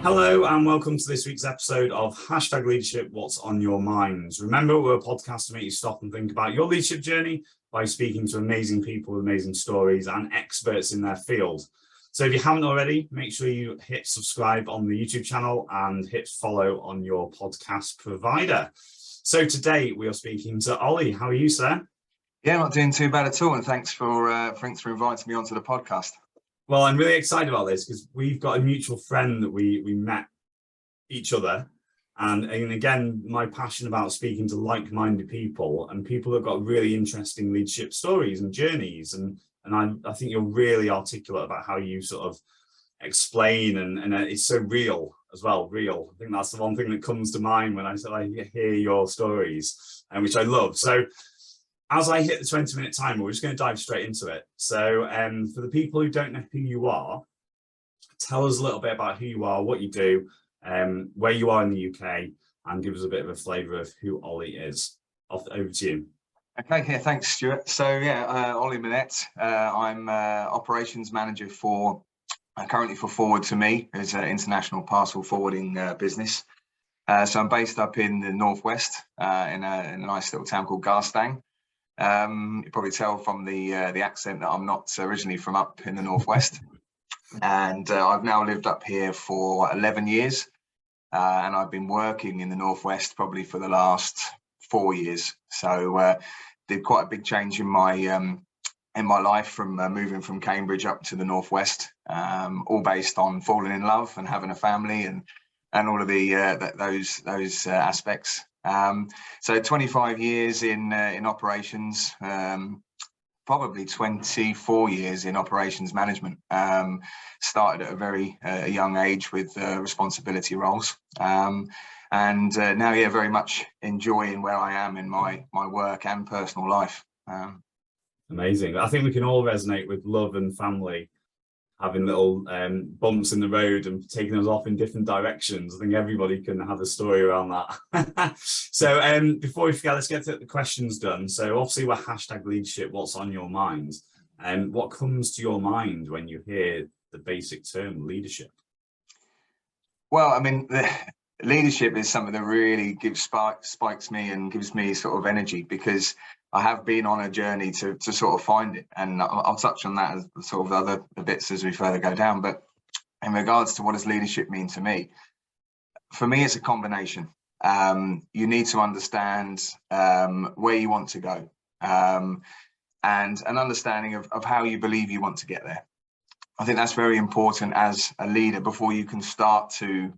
Hello and welcome to this week's episode of Hashtag Leadership, What's on Your Minds. Remember, we're a podcast to make you stop and think about your leadership journey by speaking to amazing people with amazing stories and experts in their field. So if you haven't already, make sure you hit subscribe on the YouTube channel and hit follow on your podcast provider. So today we are speaking to Oli. How are you, sir? Yeah, not doing too bad at all. And thanks for inviting me onto the podcast. Well, I'm really excited about this because we've got a mutual friend that we met each other. And again, my passion about speaking to like-minded people and people that have got really interesting leadership stories and journeys. And I think you're really articulate about how you sort of explain and it's so real as well, real. I think that's the one thing that comes to mind when I hear your stories, and which I love. So as I hit the 20-minute timer, we're just going to dive straight into it. So for the people who don't know who you are, tell us a little bit about who you are, what you do, where you are in the UK, and give us a bit of a flavour of who Oli is. Over to you. Okay, yeah, thanks, Stuart. So yeah, Oli Minett. I'm operations manager currently for Forward to Me, as an international parcel forwarding business. So I'm based up in the northwest, in a nice little town called Garstang. You probably tell from the accent that I'm not originally from up in the northwest, and I've now lived up here for 11 years, and I've been working in the northwest probably for the last 4 years. So did quite a big change in my life from moving from Cambridge up to the northwest, all based on falling in love and having a family and all of those aspects. So 25 years in operations, probably 24 years in operations management. Started at a very young age with responsibility roles, and now, yeah, very much enjoying where I am in my work and personal life. Amazing. I think we can all resonate with love and family, having little bumps in the road and taking us off in different directions. I think everybody can have a story around that. So before we forget, let's get the questions done. So obviously we're hashtag leadership, what's on your mind? And what comes to your mind when you hear the basic term leadership? Well, I mean, leadership is something that really spikes me and gives me sort of energy, because I have been on a journey to sort of find it, and I'll touch on that as sort of other bits as we further go down. But in regards to what does leadership mean to me, for me, it's a combination. You need to understand where you want to go, and an understanding of how you believe you want to get there. I think that's very important as a leader before you can start to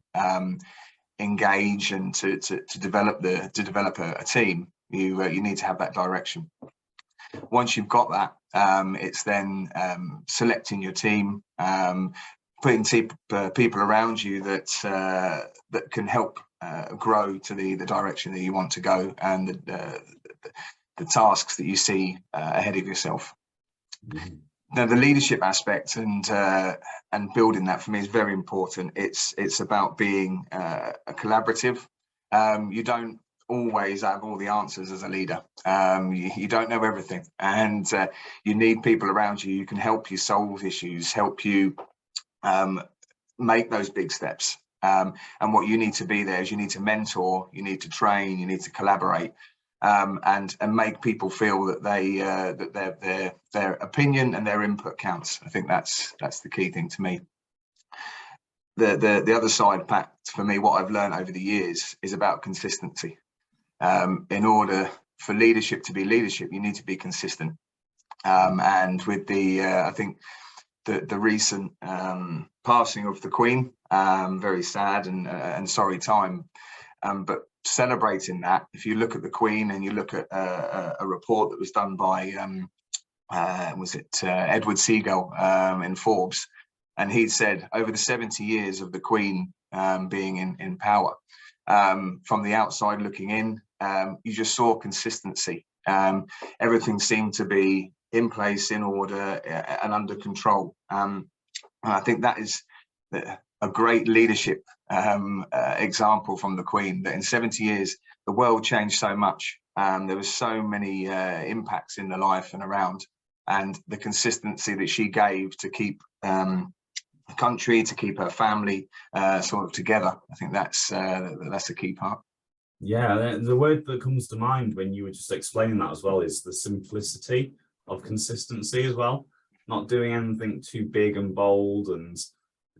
engage and to develop a team. You need to have that direction. Once you've got that, it's then selecting your team, putting people around you that can help grow to the direction that you want to go, and the tasks that you see ahead of yourself. Mm-hmm. Now, the leadership aspect and building that, for me, is very important. It's about being a collaborative. You don't always have all the answers as a leader. You don't know everything, and you need people around you who can help you solve issues, help you make those big steps. And what you need to be there is you need to mentor, you need to train, you need to collaborate, and make people feel that their opinion and their input counts. I think that's the key thing to me. The other side, Pat, for me, what I've learned over the years is about consistency. In order for leadership to be leadership, you need to be consistent. And with I think the recent passing of the Queen, very sad and sorry time, but celebrating that, if you look at the Queen and you look at a report that was done by Edward Seagull in Forbes, and he said over the 70 years of the Queen being in power, from the outside looking in, you just saw consistency. Everything seemed to be in place, in order, and under control. And I think that is a great leadership example from the Queen, that in 70 years the world changed so much. There was so many impacts in the life and around, and the consistency that she gave to keep country, to keep her family sort of together. I think that's the key part. Yeah, the word that comes to mind when you were just explaining that as well is the simplicity of consistency as well. Not doing anything too big and bold, and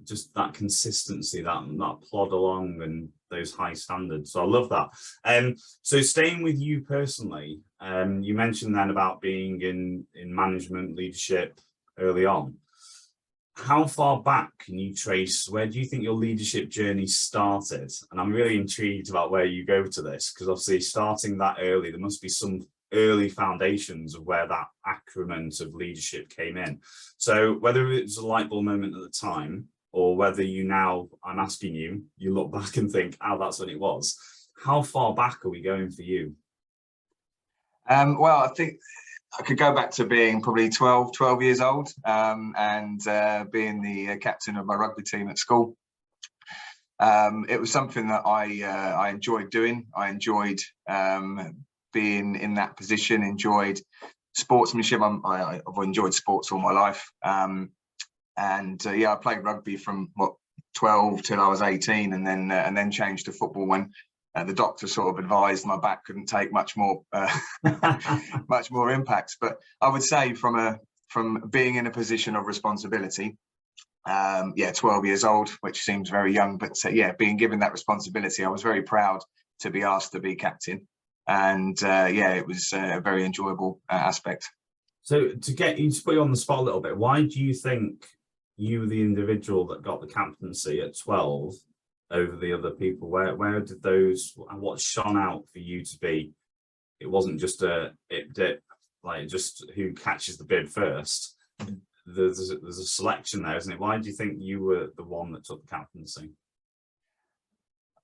just that consistency, that plod along, and those high standards. So I love that. So staying with you personally, you mentioned then about being in management leadership early on. How far back can you trace, where do you think your leadership journey started? And I'm really intrigued about where you go to this, because obviously starting that early, there must be some early foundations of where that accrement of leadership came in. So whether it was a light bulb moment at the time, or whether you now, I'm asking you, you look back and think, oh, that's when it was. How far back are we going for you? Well, I think I could go back to being probably 12 years old, and being the captain of my rugby team at school. It was something that I enjoyed doing. I enjoyed being in that position, enjoyed sportsmanship. I've enjoyed sports all my life. Yeah, I played rugby from 12 till I was 18, and then changed to football when the doctor sort of advised my back couldn't take much more much more impacts. But I would say from being in a position of responsibility, 12 years old, which seems very young, but yeah, being given that responsibility, I was very proud to be asked to be captain, and yeah, it was a very enjoyable aspect. So to put you on the spot a little bit, why do you think you were the individual that got the captaincy at 12 over the other people? Where did what shone out for you to be? It wasn't just like just who catches the bid first. There's a selection there, isn't it? Why do you think you were the one that took the captaincy?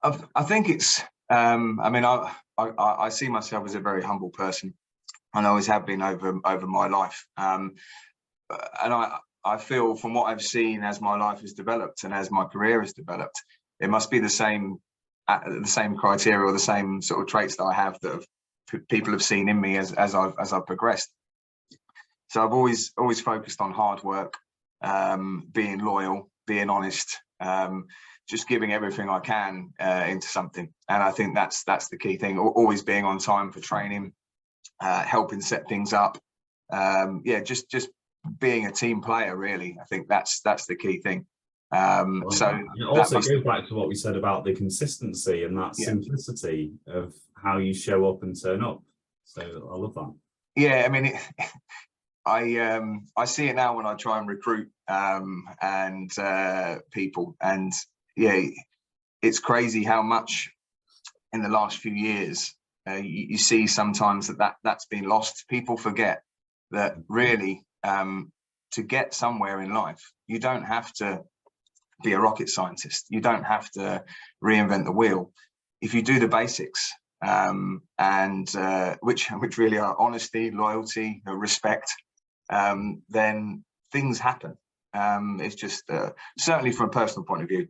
I think it's I mean, I see myself as a very humble person, and I always have been over my life, and I feel from what I've seen as my life has developed and as my career has developed, it must be the same criteria or the same sort of traits that I have that people have seen in me as I've progressed. So I've always focused on hard work, being loyal, being honest, just giving everything I can into something. And I think that's the key thing. Always being on time for training, helping set things up. Yeah, just being a team player, really. I think that's the key thing. So it also goes back to what we said about the consistency and that simplicity of how you show up and turn up. So I love that. Yeah, I mean, I see it now when I try and recruit and people, and yeah, it's crazy how much in the last few years you see sometimes that's been lost. People forget that really to get somewhere in life, you don't have to be a rocket scientist. You don't have to reinvent the wheel. If you do the basics, and which really are honesty, loyalty, respect, then things happen. It's just certainly from a personal point of view,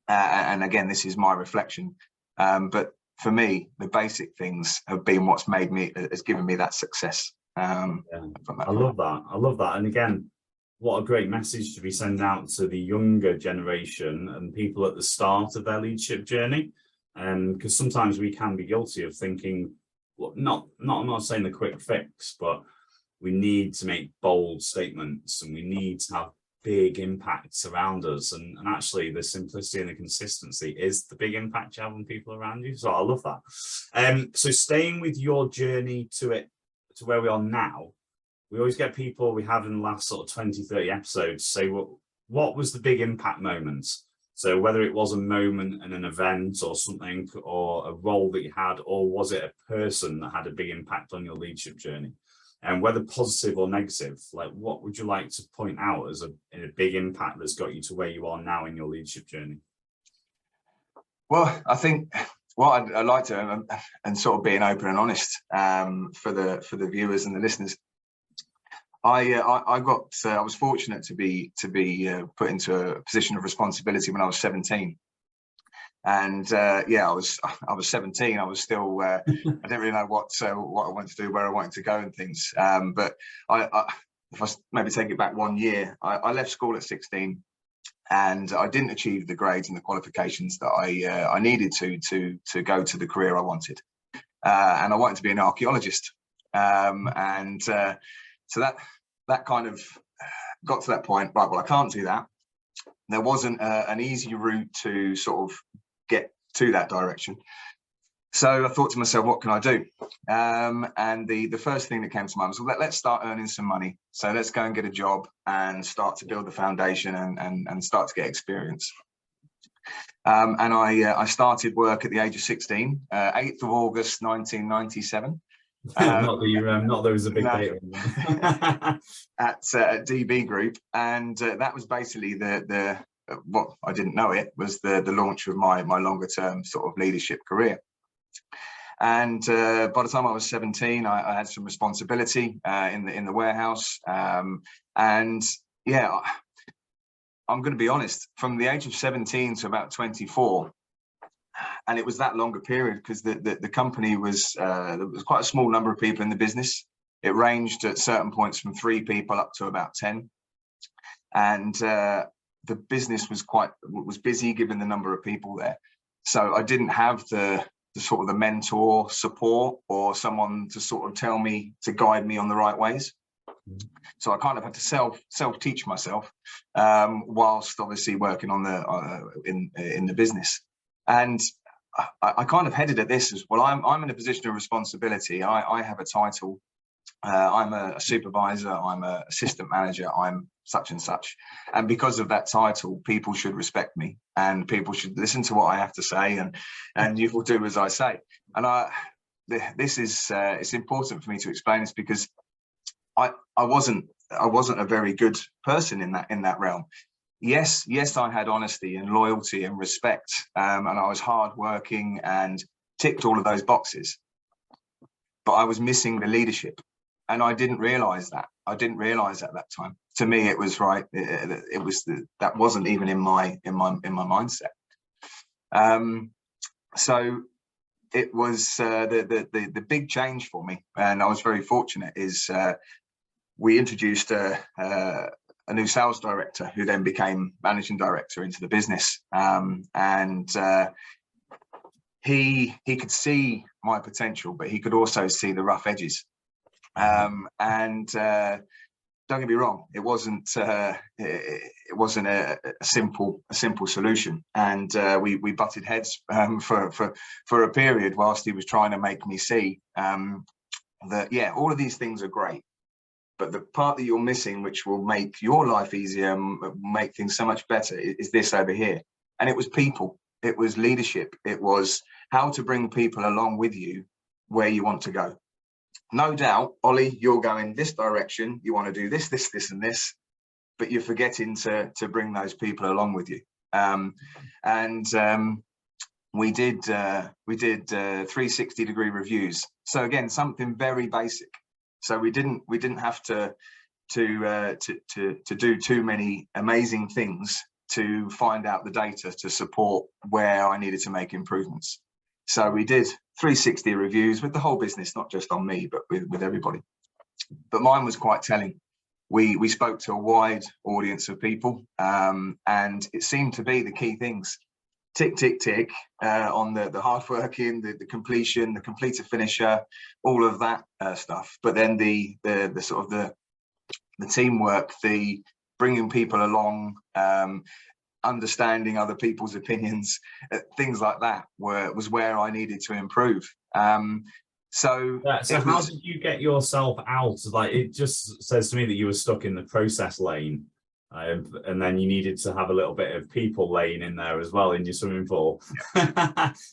and again, this is my reflection, but for me, the basic things have been what's has given me that success. I love that. And again, what a great message to be sending out to the younger generation and people at the start of their leadership journey. Because sometimes we can be guilty of thinking, well, I'm not saying the quick fix, but we need to make bold statements and we need to have big impacts around us. And actually the simplicity and the consistency is the big impact you have on people around you. So I love that. So staying with your journey to where we are now, we always get people we have in the last sort of 20, 30 episodes say, what was the big impact moment? So whether it was a moment in an event or something, or a role that you had, or was it a person that had a big impact on your leadership journey? And whether positive or negative, like what would you like to point out as a big impact that's got you to where you are now in your leadership journey? Well, I think what I'd like to, and sort of being open and honest for the viewers and the listeners, I was fortunate to be put into a position of responsibility when I was 17, and yeah, I was 17. I was still I didn't really know what I wanted to do, where I wanted to go, and things. But if I maybe take it back 1 year, I left school at 16, and I didn't achieve the grades and the qualifications that I needed to go to the career I wanted. And I wanted to be an archaeologist. So that kind of got to that point, right, well, I can't do that. There wasn't an easy route to sort of get to that direction. So I thought to myself, what can I do? And the first thing that came to mind was, well, let's start earning some money. So let's go and get a job and start to build the foundation and start to get experience. And I started work at the age of 16, 8th of August, 1997. Not that there was a big date at DB Group, and that was basically the what I didn't know it was the launch of my longer term sort of leadership career. And by the time I was 17, I had some responsibility in the warehouse, and yeah, I'm going to be honest, from the age of 17 to about 24. And it was that longer period because the company was there was quite a small number of people in the business. It ranged at certain points from 3 people up to about 10, and the business was busy given the number of people there. So I didn't have the sort of the mentor support or someone to sort of tell me, to guide me on the right ways. So I kind of had to self teach myself whilst obviously working on in the business. And I kind of headed at this as well. I'm in a position of responsibility. I have a title. I'm a supervisor. I'm an assistant manager. I'm such and such. And because of that title, people should respect me and people should listen to what I have to say, and you will do as I say. And this is it's important for me to explain this because I wasn't a very good person in that realm. Yes, I had honesty and loyalty and respect, and I was hardworking and ticked all of those boxes. But I was missing the leadership, and I didn't realise that. I didn't realise at that time. To me, it was right. It was that wasn't even in my mindset. So it was the big change for me, and I was very fortunate. Is we introduced a new sales director who then became managing director into the business, and he could see my potential, but he could also see the rough edges. And don't get me wrong, it wasn't a simple solution, and we butted heads for a period whilst he was trying to make me see that yeah, all of these things are great, but the part that you're missing, which will make your life easier and make things so much better, is this over here. And it was people, it was leadership, it was how to bring people along with you where you want to go. No doubt, Ollie, you're going this direction, you want to do this, and this, but you're forgetting to bring those people along with you. We did 360-degree reviews. So again, something very basic. So we didn't have to do too many amazing things to find out the data to support where I needed to make improvements. So we did 360 reviews with the whole business, not just on me, but with everybody. But mine was quite telling. We spoke to a wide audience of people, and it seemed to be the key things. Tick, tick, tick on the hard working, the completion, the completer finisher, all of that stuff. But then the sort of the teamwork, the bringing people along, understanding other people's opinions, things like that was where I needed to improve. So how did you get yourself out? Like, it just says to me that you were stuck in the process lane. And then you needed to have a little bit of people lane in there as well in your swimming pool.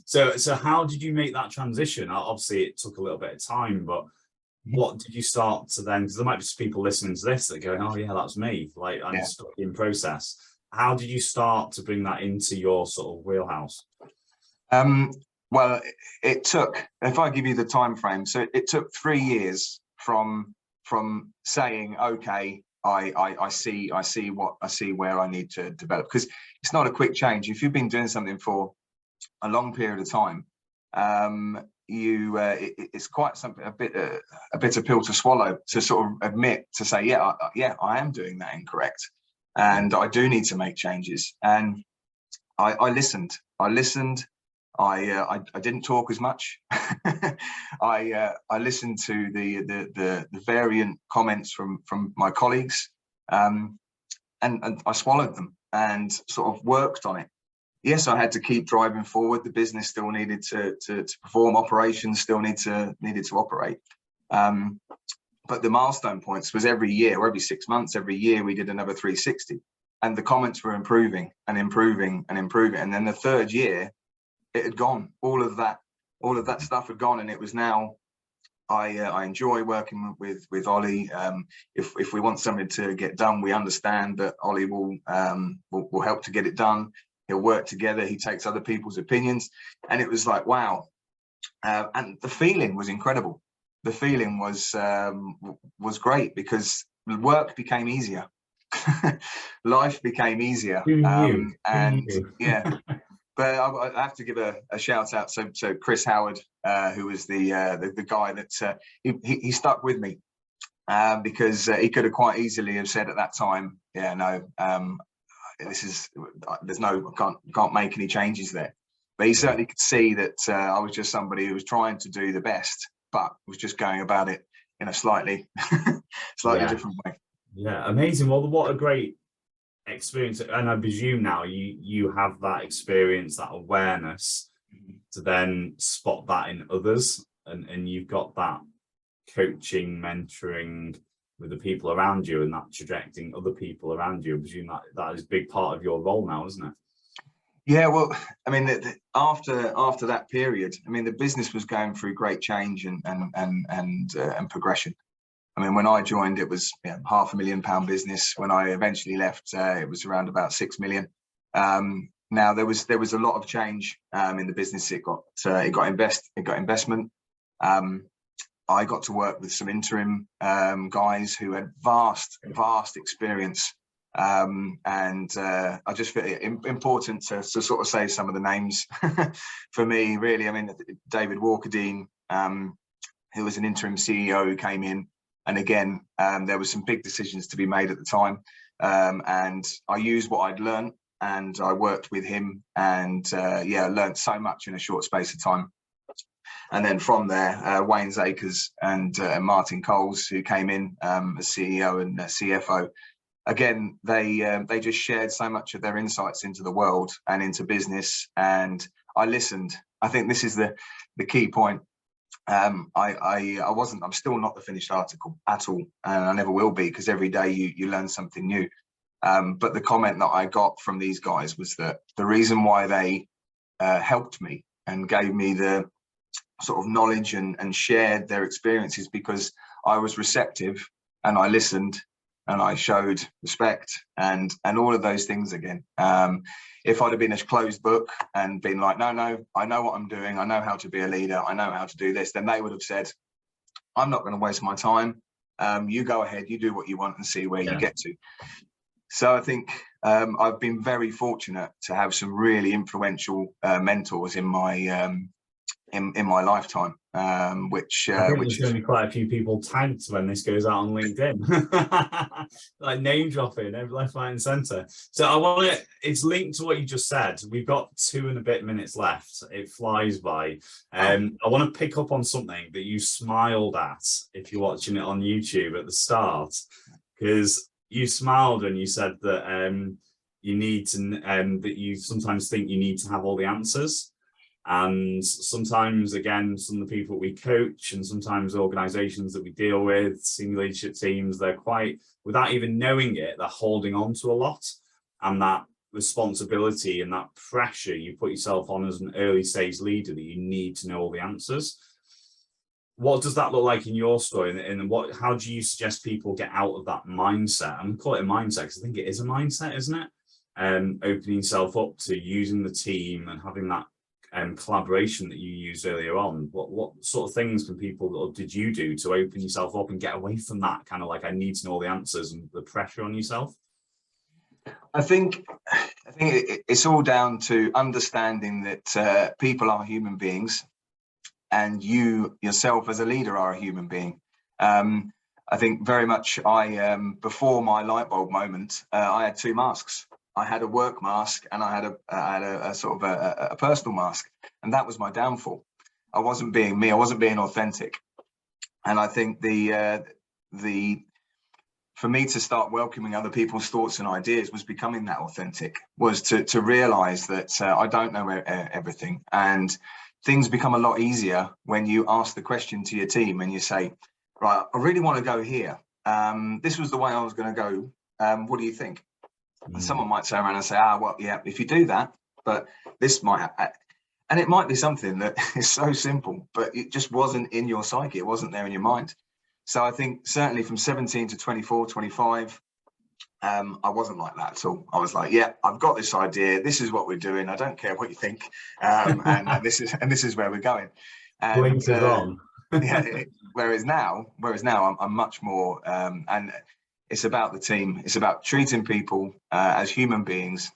So how did you make that transition? Obviously, it took a little bit of time, but what did you start to then? Because there might be people listening to this that go, "Oh yeah, that's me." Like, I'm stuck in process. How did you start to bring that into your sort of wheelhouse? Well, it took. If I give you the time frame, so it took 3 years from saying, "Okay, I see where I need to develop," because it's not a quick change. If you've been doing something for a long period of time, it's quite something a bit of pill to swallow to sort of admit, to say, yeah, I am doing that incorrect. and I do need to make changes. And I listened. I didn't talk as much. I listened to the variant comments from my colleagues, and I swallowed them and sort of worked on it. Yes, I had to keep driving forward. The business still needed to perform. Operations still needed to operate. But the milestone points was every year, or every 6 months, every year we did another 360, and the comments were improving and improving and improving. And then the third year, it had gone. All of that stuff had gone, and it was now. I enjoy working with Oli. If we want something to get done, we understand that Oli will help to get it done. He'll work together. He takes other people's opinions, and it was like, wow. And the feeling was incredible. The feeling was great, because work became easier. Life became easier. And yeah. But I have to give a shout out. So Chris Howard, who was the guy that he stuck with me, because he could have quite easily have said at that time, yeah, no, I can't make any changes there. But he certainly could see that I was just somebody who was trying to do the best, but was just going about it in a slightly different way. Yeah, amazing. Well, what a great experience. And I presume now you have that experience, that awareness to then spot that in others, and you've got that coaching, mentoring with the people around you, and that trajecting other people around you. I presume that is a big part of your role now, isn't it? Yeah, well, I mean, after that period, I mean, the business was going through great change and progression. I mean, when I joined, it was £500,000 business. When I eventually left, it was around about 6 million. Now there was a lot of change in the business. It got investment. I got to work with some interim guys who had vast experience. And I just feel it important to sort of say some of the names for me, really. I mean, David Walker-Dean, who was an interim CEO who came in. And again, there were some big decisions to be made at the time. And I used what I'd learned, and I worked with him, and learned so much in a short space of time. And then from there, Wayne Zakers and Martin Coles, who came in as CEO and CFO. Again, they just shared so much of their insights into the world and into business, and I listened. I think this is the key point. I'm still not the finished article at all, and I never will be, because every day you learn something new. But the comment that I got from these guys was that the reason why they helped me and gave me the sort of knowledge and shared their experiences, because I was receptive and I listened and I showed respect and all of those things again. If I'd have been a closed book and been like, no, I know what I'm doing, I know how to be a leader, I know how to do this, then they would have said, I'm not going to waste my time. You go ahead, you do what you want and see where you get to. So I think I've been very fortunate to have some really influential mentors in my lifetime, which I think there's going to be quite a few people tagged when this goes out on LinkedIn, like name dropping left, right, and centre. So it's linked to what you just said. We've got 2 and a bit minutes left. It flies by. I want to pick up on something that you smiled at if you're watching it on YouTube at the start, because you smiled and you said that you need to, that you sometimes think you need to have all the answers. And sometimes, again, some of the people we coach and sometimes organizations that we deal with, senior leadership teams, they're quite, without even knowing it, they're holding on to a lot. And that responsibility and that pressure you put yourself on as an early stage leader, that you need to know all the answers. What does that look like in your story? And how do you suggest people get out of that mindset? I'm call it a mindset because I think it is a mindset, isn't it? Opening yourself up to using the team and having that collaboration that you used earlier on. What sort of things can people, or did you do to open yourself up and get away from that kind of like, I need to know all the answers and the pressure on yourself? I think it's all down to understanding that people are human beings, and you yourself as a leader are a human being. I think very much before my light bulb moment, I had two masks. I had a work mask and I had a sort of a personal mask, and that was my downfall. I wasn't being me. I wasn't being authentic. And I think for me to start welcoming other people's thoughts and ideas was becoming that authentic, was to realize that I don't know everything, and things become a lot easier when you ask the question to your team and you say, right, I really want to go here. This was the way I was going to go. What do you think? And someone might turn around and say, well, yeah, if you do that, but this might, and it might be something that is so simple, but it just wasn't in your psyche. It wasn't there in your mind. So I think certainly from 17 to 24, 25, I wasn't like that at all. I was like, yeah, I've got this idea. This is what we're doing. I don't care what you think. And this is where we're going. And, Blinkers on. Yeah. Whereas now I'm much more, and it's about the team. It's about treating people as human beings,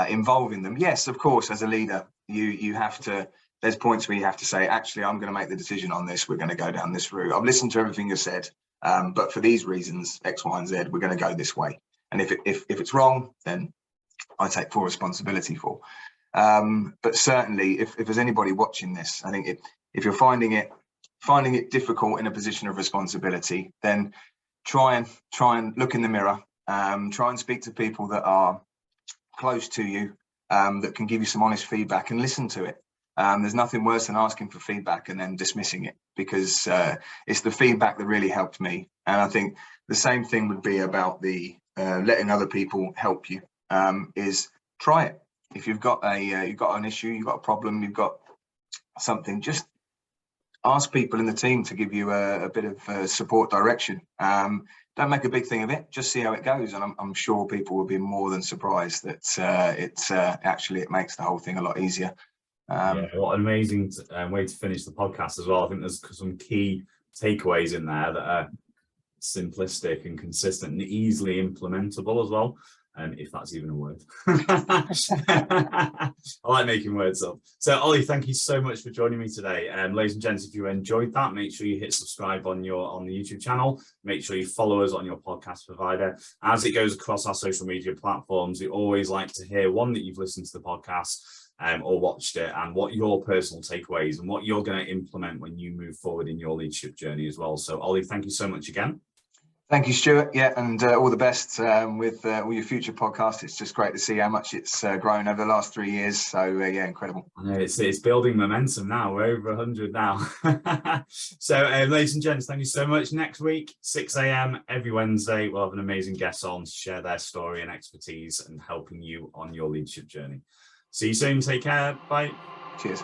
involving them. Yes, of course, as a leader, you have to, there's points where you have to say, actually, I'm going to make the decision on this. We're going to go down this route. I've listened to everything you said, but for these reasons, X, Y, and Z, we're going to go this way. And if it's wrong, then I take full responsibility for. But certainly, if there's anybody watching this, I think if you're finding it difficult in a position of responsibility, then try and look in the mirror. Try and speak to people that are close to you, that can give you some honest feedback, and listen to it. There's nothing worse than asking for feedback and then dismissing it, because it's the feedback that really helped me. And I think the same thing would be about the letting other people help you. Is try it. If you've got an issue, you've got a problem, you've got something, just ask people in the team to give you a bit of support direction. Don't make a big thing of it. Just see how it goes, and I'm sure people will be more than surprised that actually it makes the whole thing a lot easier. Yeah, what an amazing way to finish the podcast as well. I think there's some key takeaways in there that are simplistic and consistent and easily implementable as well. If that's even a word. I like making words up. So Oli, thank you so much for joining me today. Ladies and gents, if you enjoyed that, make sure you hit subscribe on the YouTube channel. Make sure you follow us on your podcast provider. As it goes across our social media platforms, we always like to hear, one, that you've listened to the podcast or watched it, and what your personal takeaways and what you're going to implement when you move forward in your leadership journey as well. So Oli, thank you so much again. Thank you, Stuart. Yeah, and all the best with all your future podcasts. It's just great to see how much it's grown over the last 3 years. So yeah, incredible. It's building momentum now. We're over 100 now. So ladies and gents, thank you so much. Next week, 6 a.m. every Wednesday, we'll have an amazing guest on to share their story and expertise and helping you on your leadership journey. See you soon. Take care. Bye. Cheers.